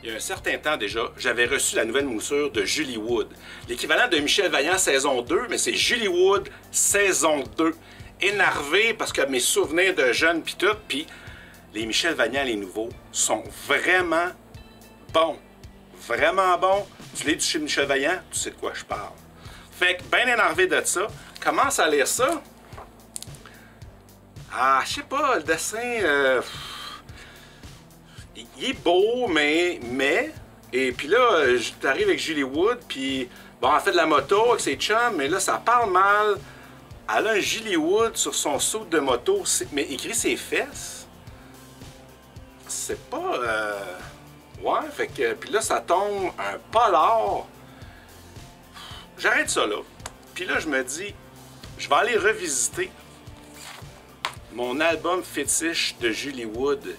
il y a un certain temps déjà, j'avais reçu la nouvelle moussure de Julie Wood. L'équivalent de Michel Vaillant saison 2, mais c'est Julie Wood saison 2. Énervé parce que mes souvenirs de jeunes pis tout, puis les Michel Vaillant, les nouveaux, sont vraiment bons. Vraiment bons. Tu lis du chez Michel Vaillant, tu sais de quoi je parle. Fait que, bien énervé de ça, commence à lire ça. Ah, je sais pas, le dessin... il est beau, mais... Et puis là, t'arrives avec Julie Wood, puis... Bon, elle fait de la moto avec ses chums, mais là, ça parle mal. Elle a un Julie Wood sur son saut de moto, mais écrit ses fesses. C'est pas... Ouais, fait que... Puis là, ça tombe un polar. J'arrête ça là. Puis là, je me dis, je vais aller revisiter mon album fétiche de Julie Wood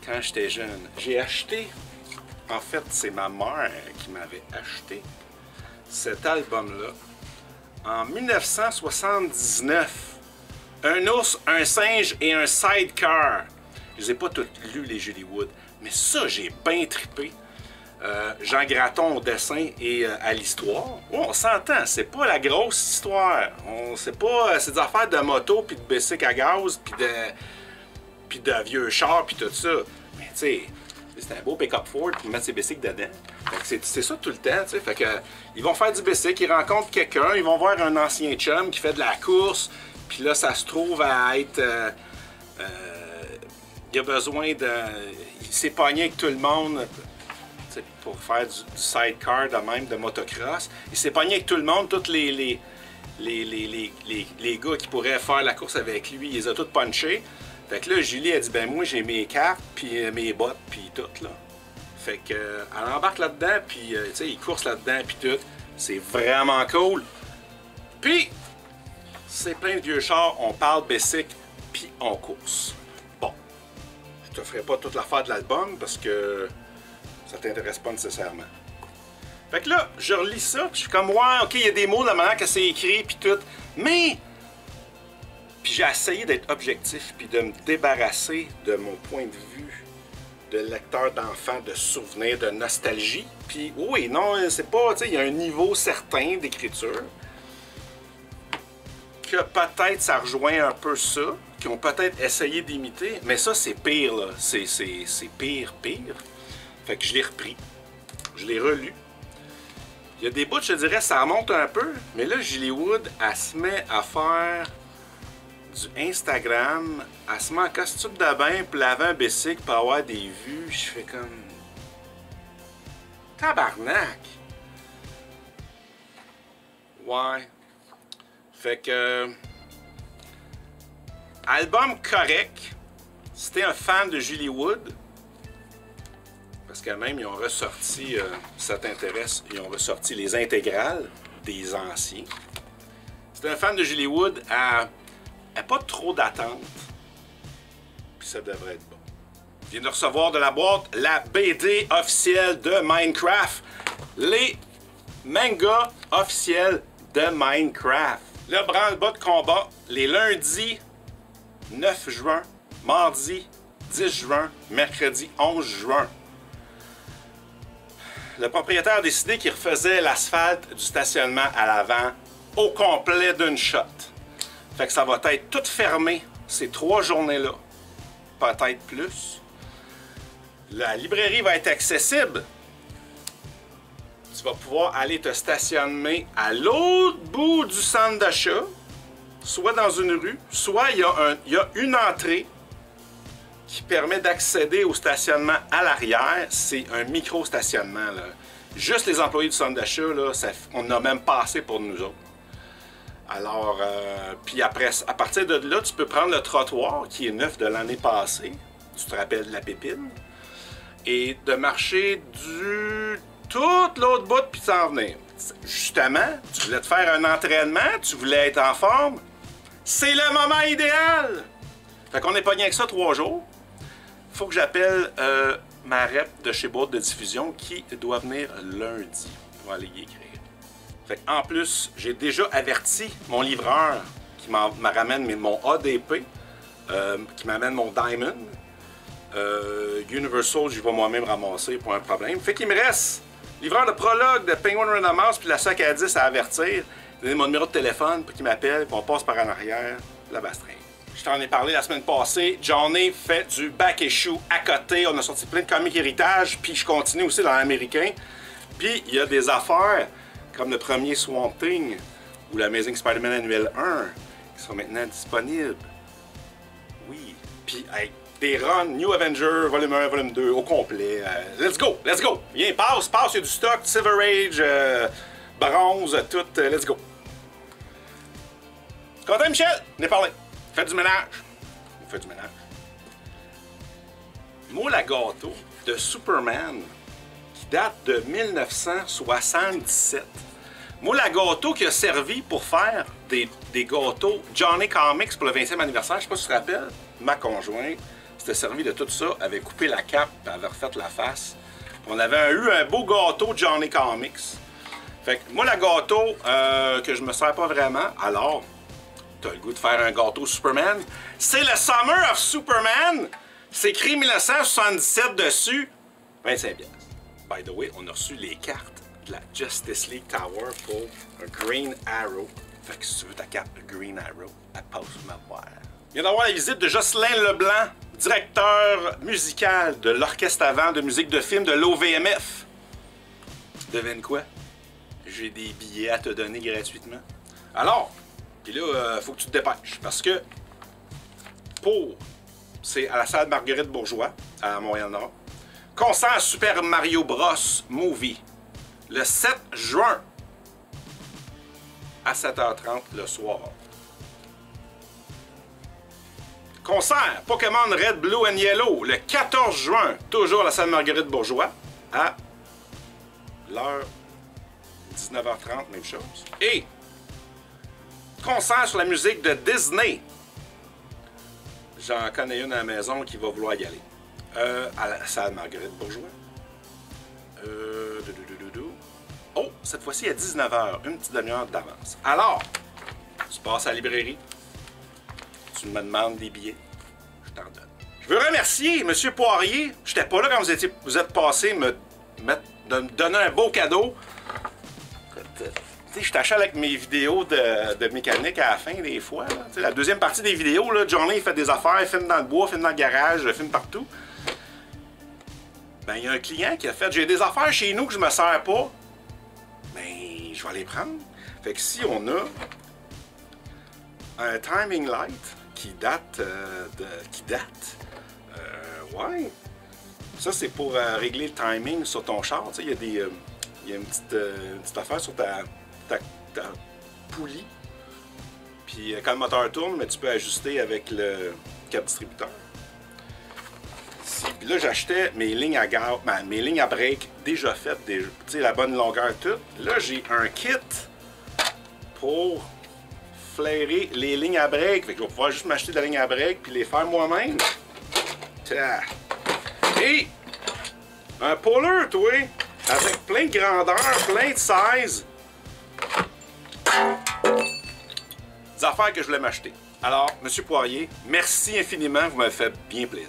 quand j'étais jeune. J'ai acheté, en fait, c'est ma mère qui m'avait acheté cet album-là en 1979. Un ours, un singe et un sidecar. Je les ai pas toutes lues, les Julie Wood, mais ça, j'ai bien trippé. Jean Gratton au dessin et à l'histoire. Oh, on s'entend, c'est pas la grosse histoire. C'est pas c'est des affaires de moto, puis de bicycle à gaz, puis de vieux chars, puis tout ça. Mais tu sais, c'est un beau pick-up Ford, puis mettre ses bicycles dedans. C'est ça tout le temps, tu sais. Fait que, ils vont faire du bicycle, ils rencontrent quelqu'un, ils vont voir un ancien chum qui fait de la course, puis là, ça se trouve à être... il a besoin de... Il s'est pogné avec tout le monde... pour faire du sidecar de même, de motocross. Il s'est pogné avec tout le monde, tous les gars qui pourraient faire la course avec lui, il les a tous punchés. Fait que là, Julie a dit, ben moi j'ai mes cartes, puis mes bottes, puis tout, là. Fait que, elle embarque là-dedans, puis tu sais, il course là-dedans, puis tout. C'est vraiment cool. Puis, c'est plein de vieux chars, on parle bicycle, puis on course. Bon, je te ferai pas toute l'affaire de l'album, parce que ça t'intéresse pas nécessairement. Fait que là, je relis ça, puis je suis comme, ouais, ok, il y a des mots de la manière que c'est écrit, puis tout, mais... Puis j'ai essayé d'être objectif, puis de me débarrasser de mon point de vue de lecteur d'enfant, de souvenirs, de nostalgie. Puis oui, non, c'est pas, tu sais, il y a un niveau certain d'écriture que peut-être ça rejoint un peu ça, qui ont peut-être essayé d'imiter, mais ça, c'est pire, là. C'est pire. Fait que je l'ai repris, je l'ai relu. Il y a des bouts, je te dirais, ça remonte un peu, mais là, Julie Wood, elle se met à faire du Instagram, elle se met en costume de bain pour laver un bicycle pour avoir des vues. Je fais comme... Tabarnak! Ouais. Fait que... Album correct. Si t'es un fan de Julie Wood, parce que même, ils ont ressorti, si ça t'intéresse, ils ont ressorti les intégrales des anciens. Si t'es un fan de Julie Wood, elle n'a pas trop d'attente, puis ça devrait être bon. Je viens de recevoir de la boîte la BD officielle de Minecraft. Les mangas officiels de Minecraft. Le branle-bas de combat, les lundis 9 juin, mardi 10 juin, mercredi 11 juin. Le propriétaire a décidé qu'il refaisait l'asphalte du stationnement à l'avant au complet d'une shot. Fait que ça va être tout fermé ces 3 journées-là. Peut-être plus. La librairie va être accessible. Tu vas pouvoir aller te stationner à l'autre bout du centre d'achat, soit dans une rue, soit il y a une entrée qui permet d'accéder au stationnement à l'arrière. C'est un micro-stationnement, là. Juste les employés du centre d'achat, là, on a même pas assez pour nous autres. Alors, puis après, à partir de là, tu peux prendre le trottoir qui est neuf de l'année passée. Tu te rappelles de la pépine. Et de marcher tout l'autre bout puis t'en venir. Justement, tu voulais te faire un entraînement, tu voulais être en forme. C'est le moment idéal! Fait qu'on est pogné avec ça 3 jours. Faut que j'appelle ma rep de chez Boîte de diffusion qui doit venir lundi pour aller y écrire. Fait en plus, j'ai déjà averti mon livreur qui me ramène mon ADP, qui m'amène mon Diamond. Universal, j'y vais moi-même ramasser pour un problème. Fait qu'il me reste livreur de prologue de Penguin Random House puis la SAC à 10 à avertir. Donnez mon numéro de téléphone pour qu'il m'appelle, puis on passe par en arrière la bastringue. Je t'en ai parlé la semaine passée. Johnny fait du back issue à côté. On a sorti plein de comics héritage, puis je continue aussi dans l'américain. Puis il y a des affaires comme le premier Swamp Thing ou l'Amazing Spider-Man annuel 1 qui sont maintenant disponibles. Oui. Puis hey, des runs New Avenger, volume 1, volume 2 au complet. Let's go, let's go. Viens, passe, il y a du stock, Silver Age, bronze, tout, let's go. Content, Michel? Venez parler. Faites du ménage. Vous faites du ménage. Moule à gâteau de Superman qui date de 1977. Moule à gâteau qui a servi pour faire des gâteaux Johnny Comics pour le 20e anniversaire. Je sais pas si tu te rappelles. Ma conjointe s'était servi de tout ça, avait coupé la cape, avait refait la face. On avait eu un beau gâteau Johnny Comics. Fait que moule à gâteau que je me sers pas vraiment, alors t'as le goût de faire un gâteau Superman. C'est le Summer of Superman! C'est écrit 1977 dessus. 25$. By the way, on a reçu les cartes de la Justice League Tower pour un Green Arrow. Fait que si tu veux ta carte de Green Arrow, elle passe ma voir. Il vient d'avoir la visite de Jocelyn Leblanc, directeur musical de l'Orchestre avant de musique de film de l'OVMF. Devine quoi? J'ai des billets à te donner gratuitement. Alors, puis là, faut que tu te dépêches parce que c'est à la salle Marguerite Bourgeois à Montréal-Nord. Concert Super Mario Bros. Movie le 7 juin à 7h30 le soir. Concert Pokémon Red, Blue and Yellow le 14 juin, toujours à la salle Marguerite Bourgeois à l'heure 19h30, même chose. Et concert sur la musique de Disney. J'en connais une à la maison qui va vouloir y aller. À la salle Marguerite Bourgeois. Oh, cette fois-ci à 19h, une petite demi-heure d'avance. Alors, tu passes à la librairie, tu me demandes des billets, je t'en donne. Je veux remercier M. Poirier. J'étais pas là quand vous êtes passé de me donner un beau cadeau. Je t'achète avec mes vidéos de mécanique à la fin, des fois. Là. La deuxième partie des vidéos, là, Johnny il fait des affaires, il filme dans le bois, il filme dans le garage, il filme partout. Ben, il y a un client qui a fait « J'ai des affaires chez nous que je me sers pas. » Ben, je vais les prendre. Fait que si on a un timing light qui date ouais. Ça, c'est pour régler le timing sur ton char. Il y a une petite affaire sur ta poulie. Puis quand le moteur tourne, mais tu peux ajuster avec le câble distributeur. Puis là, j'achetais mes lignes à gaz, mes lignes à break déjà faites, tu sais, la bonne longueur toute. Là, j'ai un kit pour flairer les lignes à break. Fait que je vais pouvoir juste m'acheter des lignes à break puis les faire moi-même. Et un puller, toi, avec plein de grandeurs, plein de sizes. Des affaires que je voulais m'acheter. Alors, M. Poirier, merci infiniment, vous m'avez fait bien plaisir.